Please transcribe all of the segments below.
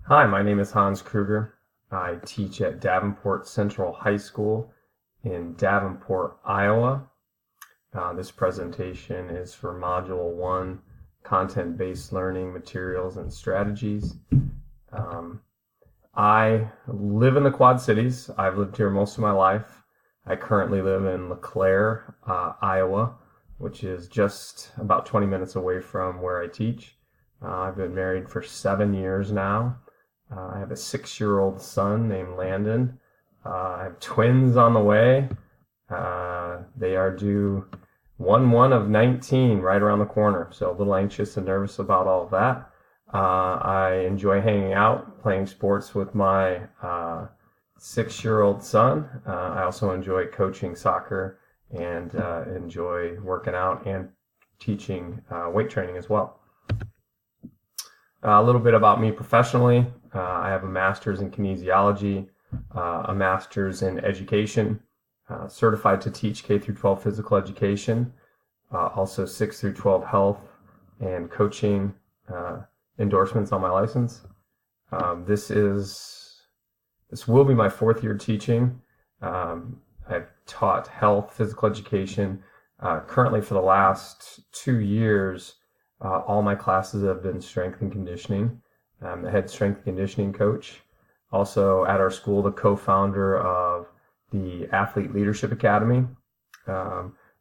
Hi, my name is Hans Kruger. I teach at Davenport Central High School in Davenport, Iowa. This presentation is for Module 1, Content-Based Learning Materials and Strategies. I live in the Quad Cities. I've lived here most of my life. I currently live in LeClaire, Iowa, which is just about 20 minutes away from where I teach. I've been married for 7 years now. I have a 6-year-old son named Landon. I have twins on the way. They are due 1/1 of 19 right around the corner, so a little anxious and nervous about all of that. I enjoy hanging out, playing sports with my 6-year-old son. I also enjoy coaching soccer and enjoy working out and teaching weight training as well. A little bit about me professionally. I have a master's in kinesiology, a master's in education, certified to teach K through 12 physical education, also 6 through 12 health and coaching endorsements on my license. This will be my 4th year teaching. I've taught health, physical education. Currently for the last 2 years, all my classes have been strength and conditioning. I'm the head strength and conditioning coach. Also at our school, the co-founder of the Athlete Leadership Academy,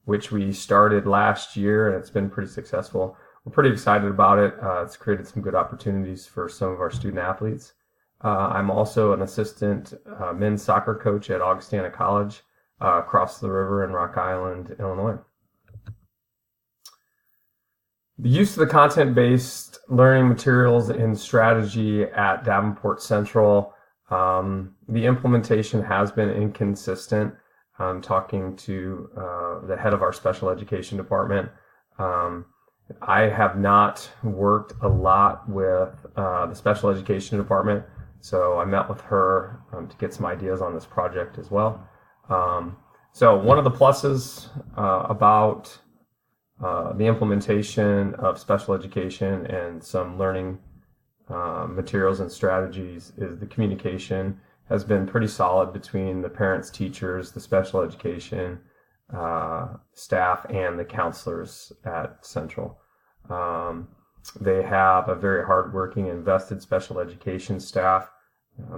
which we started last year, and it's been pretty successful. We're pretty excited about it. It's created some good opportunities for some of our student athletes. I'm also an assistant men's soccer coach at Augustana College across the river in Rock Island, Illinois. The use of the content-based learning materials and strategy at Davenport Central, the implementation has been inconsistent. I'm talking to the head of our special education department. I have not worked a lot with the special education department, so I met with her to get some ideas on this project as well. So one of the pluses about the implementation of special education and some learning materials and strategies is the communication has been pretty solid between the parents, teachers, the special education staff, and the counselors at Central. They have a very hardworking, invested special education staff,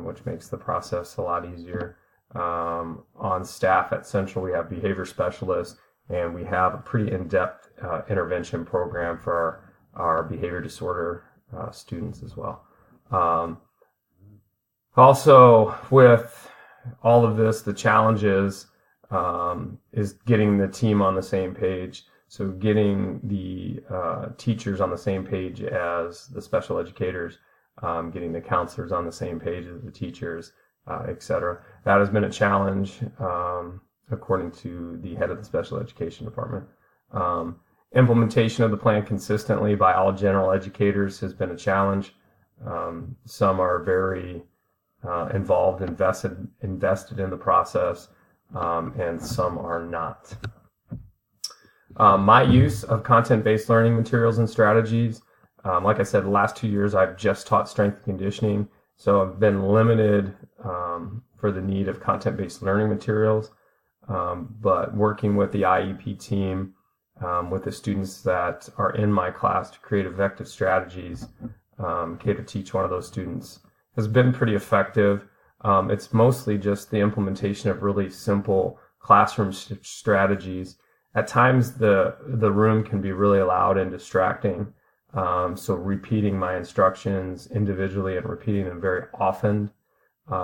which makes the process a lot easier. On staff at Central, we have behavior specialists, and we have a pretty in-depth intervention program for our behavior disorder students as well. Also, with all of this, the challenges is getting the team on the same page. So getting the teachers on the same page as the special educators, getting the counselors on the same page as the teachers, etc. That has been a challenge, according to the head of the special education department. Implementation of the plan consistently by all general educators has been a challenge. Some are very involved, invested in the process, and some are not. My use of content-based learning materials and strategies, like I said, the last 2 years I've just taught strength and conditioning, so I've been limited for the need of content-based learning materials. But working with the IEP team, with the students that are in my class to create effective strategies, K to teach one of those students, has been pretty effective. It's mostly just the implementation of really simple classroom strategies. At times the room can be really loud and distracting, so repeating my instructions individually and repeating them very often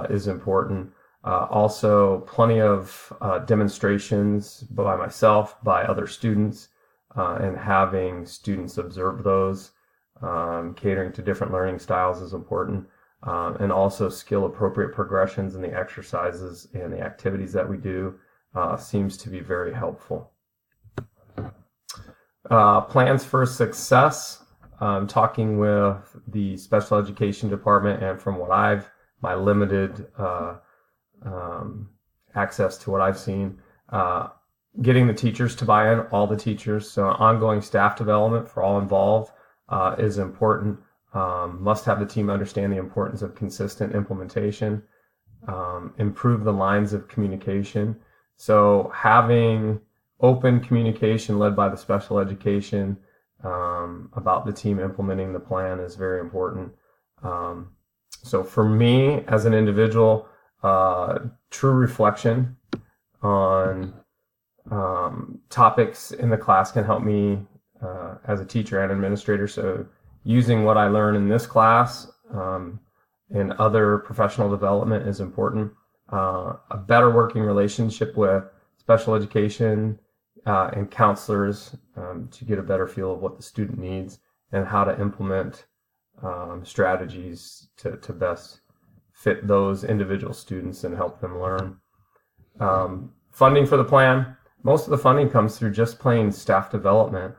is important. Also, plenty of demonstrations by myself, by other students, and having students observe those. Catering to different learning styles is important. And also skill-appropriate progressions in the exercises and the activities that we do seems to be very helpful. Plans for success. Talking with the special education department, and from what my limited access to what I've seen, getting the teachers to buy in, all the teachers. So ongoing staff development for all involved is important. Must have the team understand the importance of consistent implementation. Improve the lines of communication. So having open communication led by the special education about the team implementing the plan is very important. So for me as an individual, true reflection on topics in the class can help me as a teacher and administrator. So using what I learn in this class and other professional development is important. A better working relationship with special education and counselors to get a better feel of what the student needs and how to implement strategies to best fit those individual students and help them learn. Funding for the plan. Most of the funding comes through just plain staff development.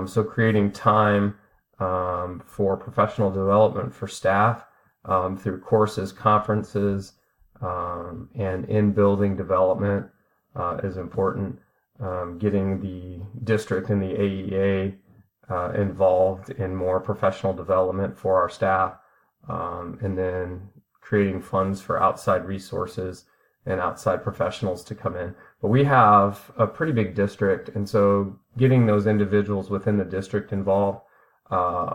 So creating time for professional development for staff through courses, conferences, and in-building development is important. Getting the district and the AEA involved in more professional development for our staff, and then creating funds for outside resources and outside professionals to come in. But we have a pretty big district, and so getting those individuals within the district involved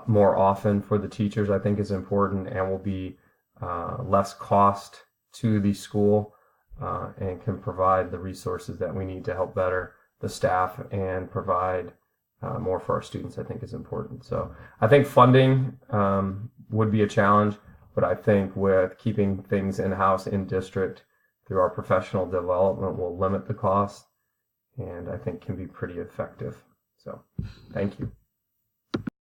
more often for the teachers, I think, is important and will be less cost to the school and can provide the resources that we need to help better the staff and provide more for our students, I think, is important. So I think funding would be a challenge, but I think with keeping things in-house in district through our professional development will limit the cost and I think can be pretty effective. So thank you.